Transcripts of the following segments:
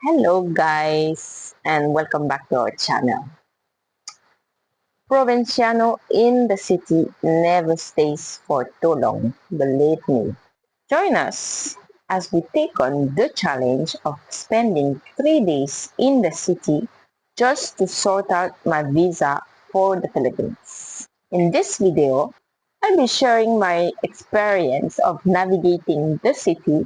Hello guys and welcome back to our channel. Provenciano in the city never stays for too long, believe me. Join us as we take on the challenge of spending 3 days in the city just to sort out my visa for the Philippines. In this video, I'll be sharing my experience of navigating the city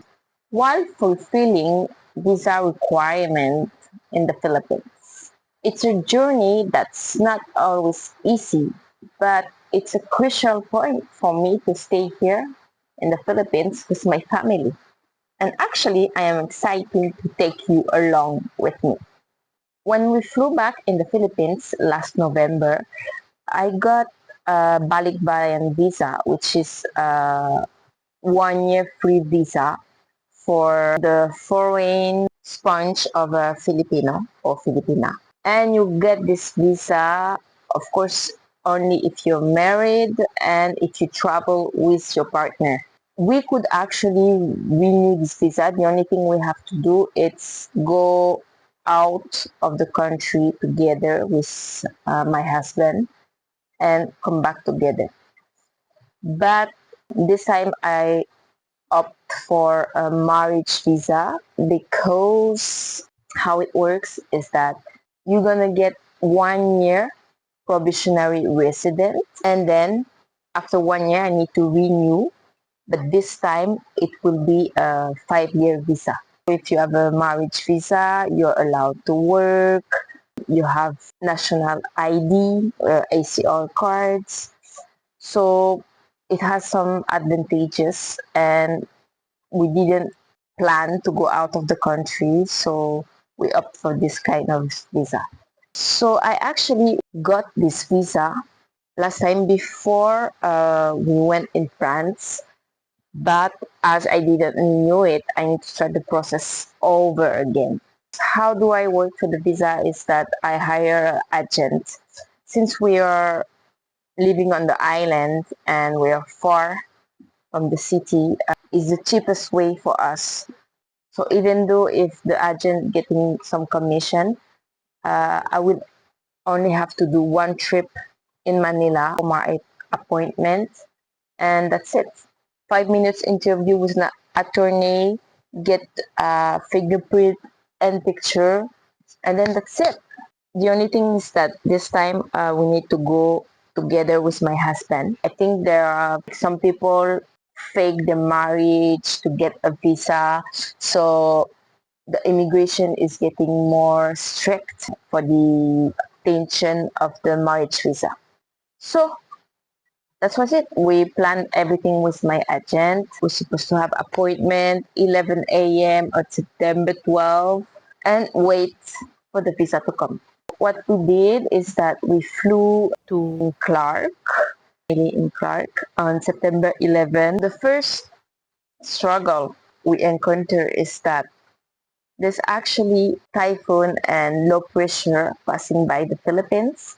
while fulfilling visa requirements in the Philippines. It's a journey that's not always easy, but it's a crucial point for me to stay here in the Philippines with my family. And actually, I am excited to take you along with me. When we flew back in the Philippines last November, I got a balikbayan visa, which is a 1 year free visa for the foreign sponge of a Filipino or Filipina. And you get this visa, of course, only if you're married and if you travel with your partner. We could actually renew this visa. The only thing we have to do is go out of the country together with my husband and come back together. But this time I opt for a marriage visa because how it works is that you're gonna get 1 year probationary resident, and then after 1 year I need to renew, but this time it will be a 5 year visa. If you have a marriage visa, you're allowed to work, you have national ID, ACR cards, so it has some advantages, and we didn't plan to go out of the country, so we opt for this kind of visa. So I actually got this visa last time before we went in France, but as I didn't renew it, I need to start the process over again. How do I work for the visa is that I hire an agent. Since we are living on the island and we are far from the city, is the cheapest way for us. So even though if the agent getting some commission, I would only have to do one trip in Manila for my appointment, and that's it. 5 minutes interview with an attorney, get a fingerprint and picture, and then that's it. The only thing is that this time we need to go together with my husband. I think there are some people fake the marriage to get a visa, so the immigration is getting more strict for the obtention of the marriage visa. So that was it. We planned everything with my agent. We're supposed to have appointment 11 a.m. on September 12 and wait for the visa to come. What we did is that we flew to Clark, in Clark, on September 11. The first struggle we encounter is that there's actually typhoon and low pressure passing by the Philippines.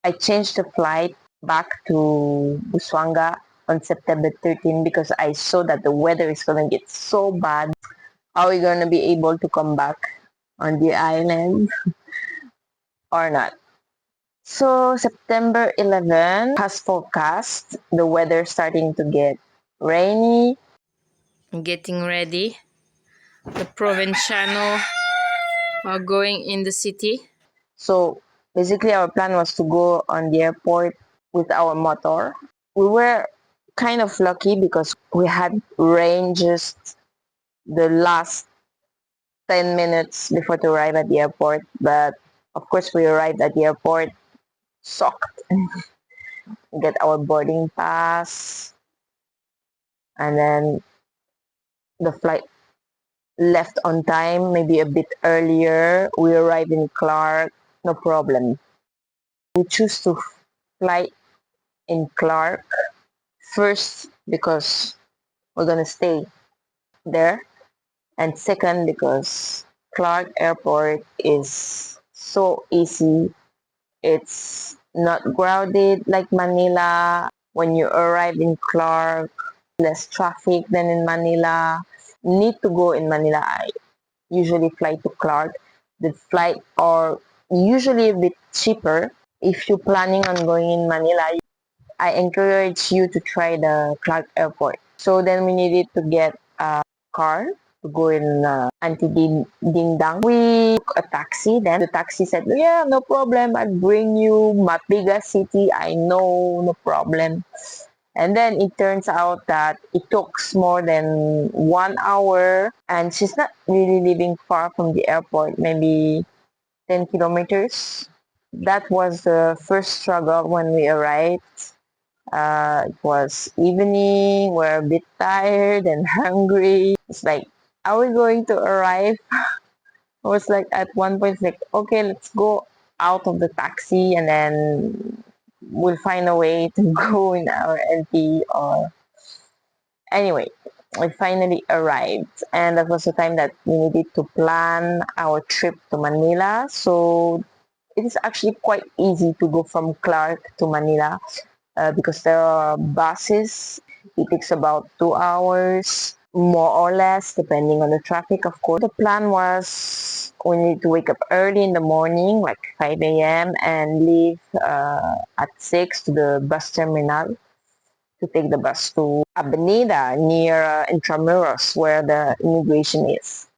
I changed the flight back to Busuanga on September 13 because I saw that the weather is going to get so bad. Are we going to be able to come back on the island or not? So September 11 has forecast the weather starting to get rainy. Getting ready. The provenciano are going in the city. So basically our plan was to go on the airport with our motor. We were kind of lucky because we had rain just the last 10 minutes before to arrive at the airport, but of course we arrived at the airport soaked. Get our boarding pass, and then the flight left on time, maybe a bit earlier. We arrived in Clark, no problem. We choose to fly in Clark first because we're gonna stay there, and second because Clark Airport is so easy. It's not crowded like Manila. When you arrive in Clark, less traffic than in Manila. Need to go in Manila. I usually fly to Clark the flight are usually a bit cheaper. If you're planning on going in Manila, I encourage you to try the Clark Airport. So then we needed to get a car to go in Anti Ding Dang. We took a taxi. Then the taxi said, "Yeah, no problem. I'll bring you Matiga City. I know, no problem." And then it turns out that it took more than 1 hour, and she's not really living far from the airport, maybe 10 kilometers. That was the first struggle when we arrived. It was evening, we're a bit tired and hungry. It's like, are we going to arrive? I was like, at one point, like, okay, let's go out of the taxi and then we'll find a way to go in our LT. Or anyway, we finally arrived, and that was the time that we needed to plan our trip to Manila. So it is actually quite easy to go from Clark to Manila because there are buses. It takes about 2 hours, more or less, depending on the traffic, of course. The plan was we need to wake up early in the morning, like 5 a.m., and leave at 6 to the bus terminal to take the bus to Avenida near Intramuros, where the immigration is.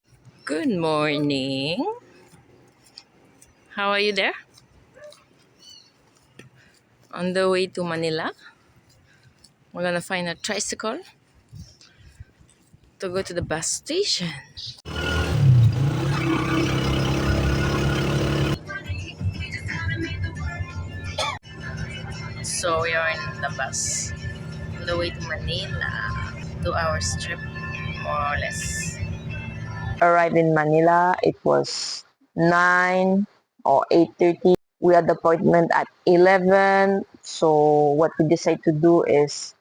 Good morning. How are you there? On the way to Manila, we're gonna find a tricycle to go to the bus station. So we are in the bus on the way to Manila. 2 hours trip, more or less. Arrived in Manila, it was 9 or 8:30. We had the appointment at 11. So what we decided to do is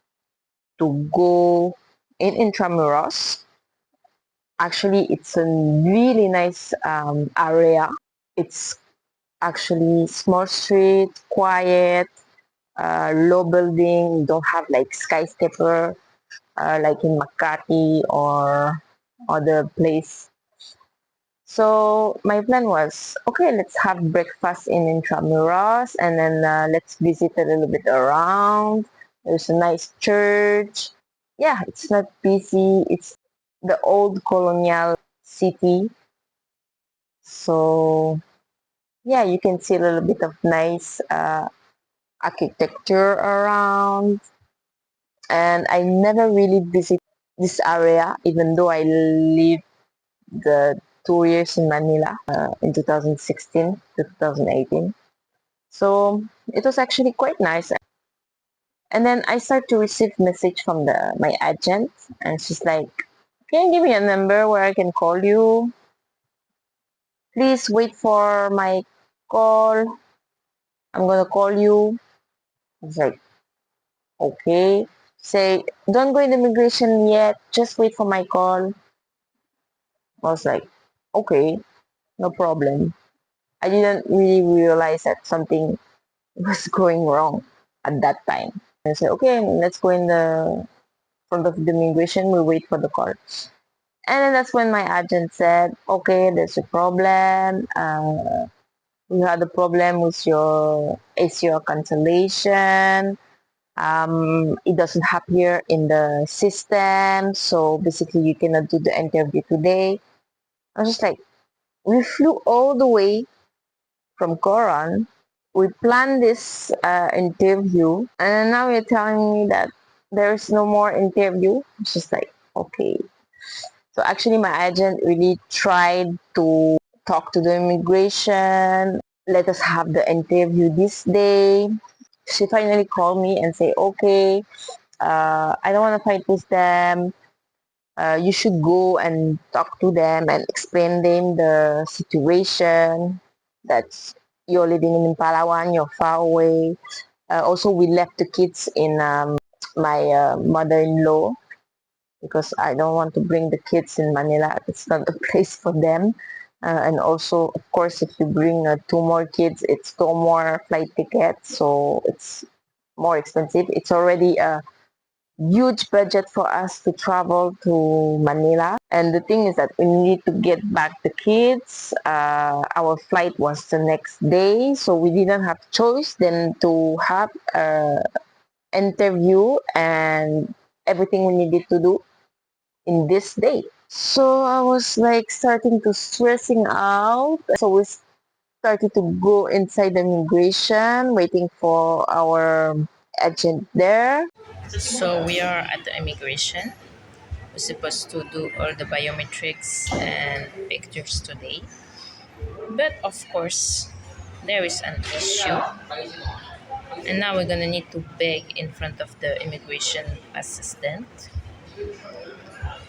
to go in Intramuros. Actually, it's a really nice area. It's actually small street, quiet, low building. You don't have like skyscraper like in Makati or other place. So my plan was, okay, let's have breakfast in Intramuros and then let's visit a little bit around. There's a nice church. Yeah, it's not busy. It's the old colonial city. So yeah, you can see a little bit of nice architecture around. And I never really visit this area, even though I lived the 2 years in Manila in 2016 to 2018. So it was actually quite nice. And then I start to receive message from the my agent, and she's like, "Can you give me a number where I can call you? Please wait for my call. I'm gonna call you." I was like, "Okay." Say, "Don't go in immigration yet. Just wait for my call." I was like, "Okay, no problem." I didn't really realize that something was going wrong at that time. I said, okay, let's go in the front of the immigration. We'll wait for the call. And then that's when my agent said, okay, there's a problem. You had a problem with your ACO cancellation. It doesn't appear in the system. So basically, you cannot do the interview today. I was just like, we flew all the way from Coron. We planned this interview, and now you're telling me that there's no more interview. It's just like, okay. So actually, my agent really tried to talk to the immigration. Let us have the interview this day. She finally called me and say, okay, I don't want to fight with them. You should go and talk to them and explain them the situation that you're living in Palawan, you're far away. Also, we left the kids in my mother-in-law because I don't want to bring the kids in Manila. It's not a place for them. And also, of course, if you bring two more kids, it's two more flight tickets, so it's more expensive. It's already huge budget for us to travel to Manila. And the thing is that we need to get back the kids. Our flight was the next day, so we didn't have choice than to have a interview and everything we needed to do in this day. So I was like starting to stressing out. So we started to go inside the immigration, waiting for our agent there. So we are at the immigration. We're supposed to do all the biometrics and pictures today. But of course, there is an issue. And now we're gonna need to beg in front of the immigration assistant.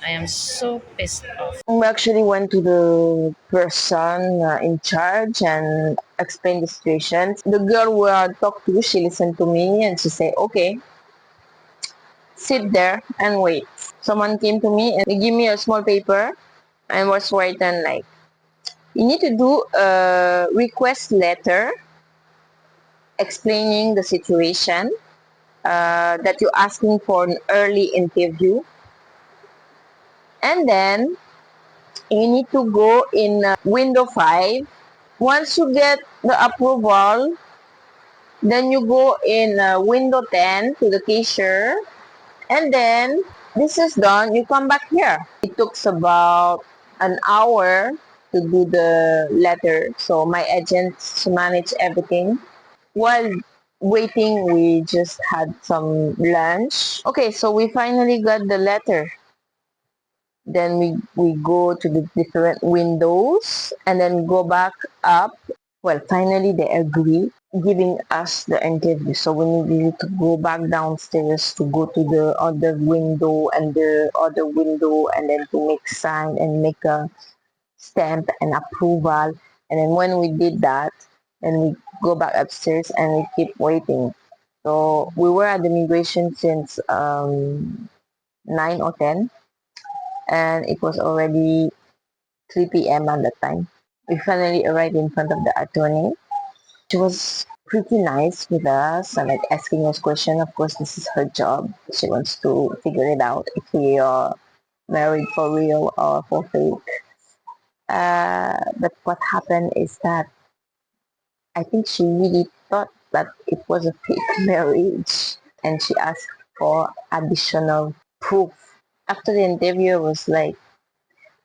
I am so pissed off. We actually went to the person in charge and explained the situation. The girl we talked to, she listened to me and she said, okay, sit there and wait. Someone came to me and they give me a small paper and was written like, you need to do a request letter explaining the situation, that you're asking for an early interview. And then you need to go in window 5. Once you get the approval, then you go in window 10 to the cashier, and then this is done, you come back here. It took about an hour to do the letter. So my agents manage everything. While waiting, we just had some lunch. Okay, so we finally got the letter. Then we go to the different windows and then go back up. Well, finally they agree giving us the interview. So we needed to go back downstairs to go to the other window and the other window and then to make sign and make a stamp and approval. And then when we did that, then we go back upstairs and we keep waiting. So we were at the immigration since 9 or 10, and it was already 3 p.m. at that time. We finally arrived in front of the attorney. She was pretty nice with us and like asking us questions. Of course, this is her job. She wants to figure it out if we are married for real or for fake. But what happened is that I think she really thought that it was a fake marriage and she asked for additional proof. After the interview, I was like,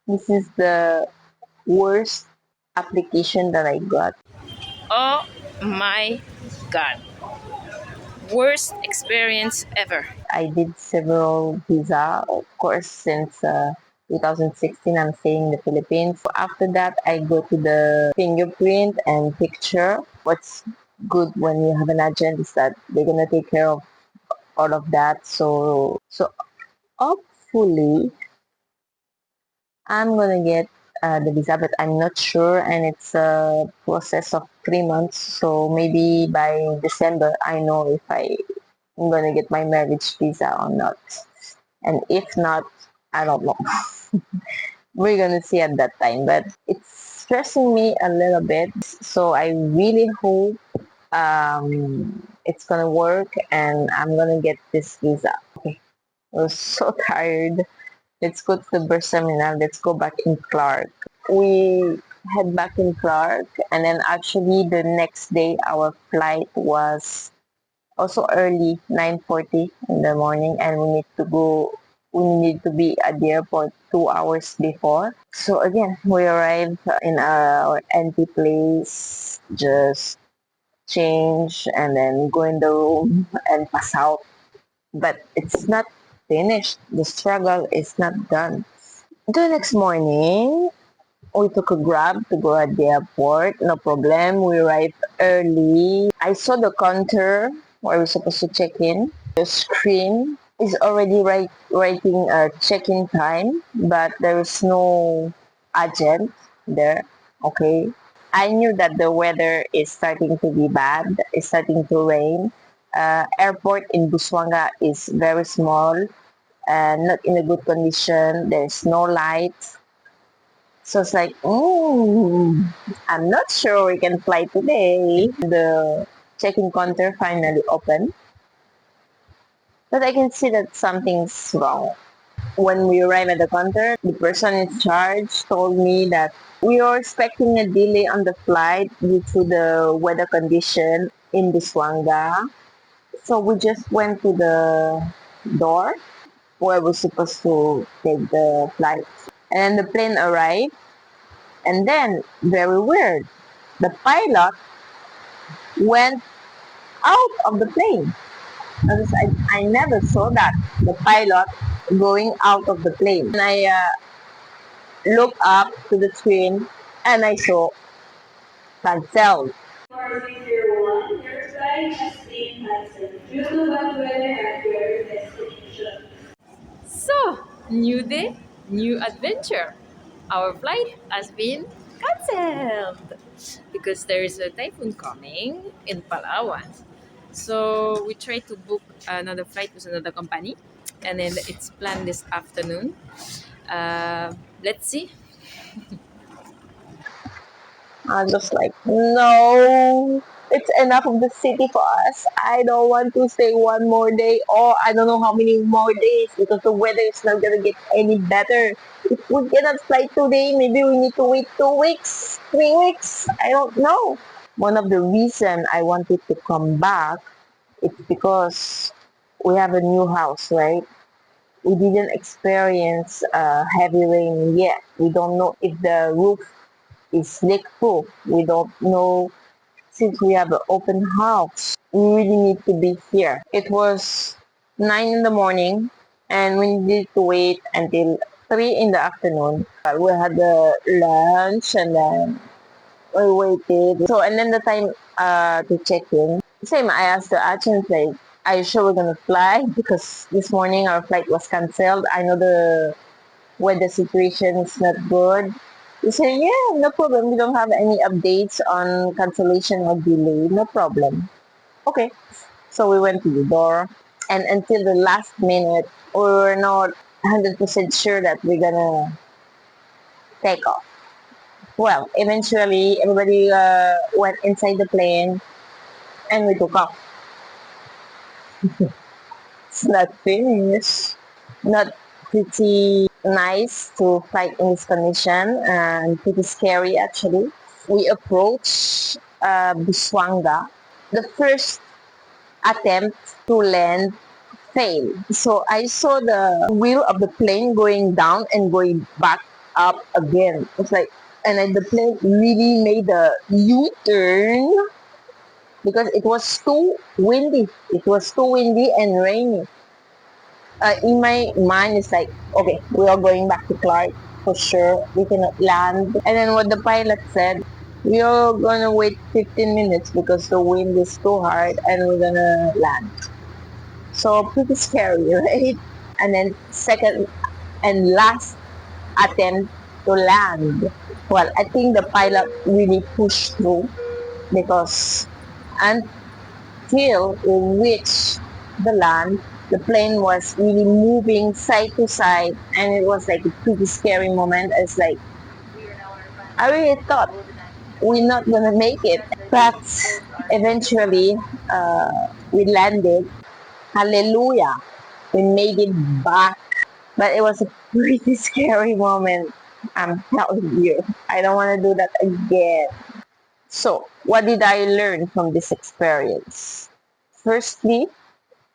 this is the worst application that I got. Oh my god. Worst experience ever. I did several visa, of course, since 2016 I'm staying in the Philippines. So after that, I go to the fingerprint and picture. What's good when you have an agent is that they're gonna take care of all of that. So hopefully I'm gonna get the visa, but I'm not sure, and it's a process of 3 months. So maybe by December, I know if I'm gonna get my marriage visa or not. And if not, I don't know. We're gonna see at that time. But it's stressing me a little bit. So I really hope it's gonna work and I'm gonna get this visa. Okay. I was so tired. Let's go to the bus terminal. Let's go back in Clark. We head back in Clark, and then actually the next day our flight was also early, 9:40 in the morning, and we need to be at the airport 2 hours before. So again, we arrived in our empty place, just change and then go in the room and pass out. But it's not finished. The struggle is not done. The next morning, we took a grab to go at the airport. No problem. We arrived early. I saw the counter where we're supposed to check in. The screen is already writing a check-in time, but there is no agent there. Okay. I knew that the weather is starting to be bad. It's starting to rain. Airport in Busuanga is very small and not in a good condition. There's no light. So it's like, I'm not sure we can fly today. The check-in counter finally opened. But I can see that something's wrong. When we arrived at the counter, the person in charge told me that we were expecting a delay on the flight due to the weather condition in Busuanga. So we just went to the door where we're supposed to take the flight. And then the plane arrived. And then, very weird, the pilot went out of the plane. I never saw that, the pilot going out of the plane. And I looked up to the screen and I saw cancelled. 4601, your flight has been cancelled due to bad weather at your destination. So, new day, new adventure. Our flight has been cancelled because there is a typhoon coming in Palawan. So, we tried to book another flight with another company and then it's planned this afternoon. Let's see. I was just like, no, it's enough of the city for us. I don't want to stay one more day or I don't know how many more days because the weather is not going to get any better. If we cannot fly today, maybe we need to wait 2 weeks, 3 weeks. I don't know. One of the reason I wanted to come back is because we have a new house, right? We didn't experience heavy rain yet. We don't know if the roof is leak proof. We don't know since we have an open house. We really need to be here. It was 9 in the morning and we needed to wait until 3 in the afternoon. We had the lunch and then we waited. So and then the time to check in. Same, I asked the agent like, are you sure we're gonna fly? Because this morning our flight was cancelled. I know the weather situation is not good. He said, yeah, no problem. We don't have any updates on cancellation or delay. No problem. Okay. So we went to the door. And until the last minute, we were not 100% sure that we're going to take off. Well, eventually, everybody went inside the plane and we took off. It's not finished. Not pretty nice to fly in this condition and pretty scary actually. We approached Busuanga. The first attempt to land failed. So I saw the wheel of the plane going down and going back up again. It's like, and then the plane really made a U-turn because it was too windy. It was too windy and rainy. In my mind, it's like, okay, we are going back to Clark for sure. We cannot land. And then what the pilot said, we are gonna wait 15 minutes because the wind is too hard and we're gonna land. So pretty scary, right? And then second and last attempt to land. Well, I think the pilot really pushed through because until we reached the land, the plane was really moving side to side, and it was like a pretty scary moment. It's like I really thought we're not gonna make it, but eventually we landed. Hallelujah! We made it back, but it was a pretty scary moment. I'm telling you, I don't want to do that again. So, what did I learn from this experience? Firstly,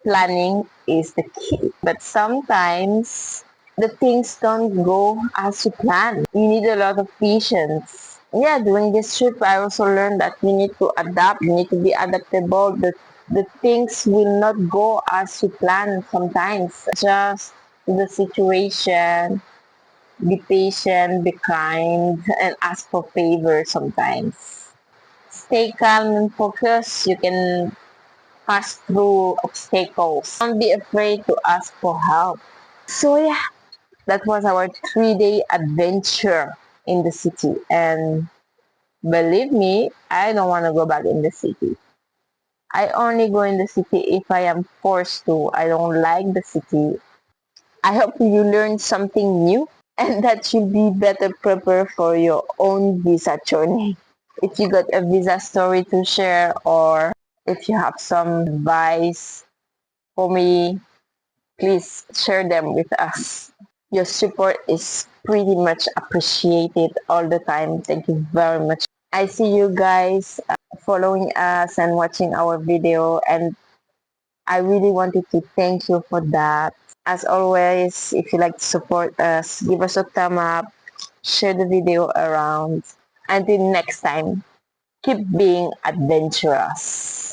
planning is the key. But sometimes the things don't go as you plan. You need a lot of patience. Yeah, during this trip, I also learned that you need to adapt. You need to be adaptable. The things will not go as you plan sometimes. Just the situation, be patient, be kind, and ask for favors sometimes. Stay calm and focused. You can pass through obstacles. Don't be afraid to ask for help. So yeah, that was our 3-day adventure in the city. And believe me, I don't want to go back in the city. I only go in the city if I am forced to. I don't like the city. I hope you learned something new and that you'll be better prepared for your own visa journey. If you got a visa story to share or if you have some advice for me, please share them with us. Your support is pretty much appreciated all the time. Thank you very much. I see you guys following us and watching our video, and I really wanted to thank you for that. As always, if you like to support us, give us a thumb up, share the video around. Until next time, keep being adventurous.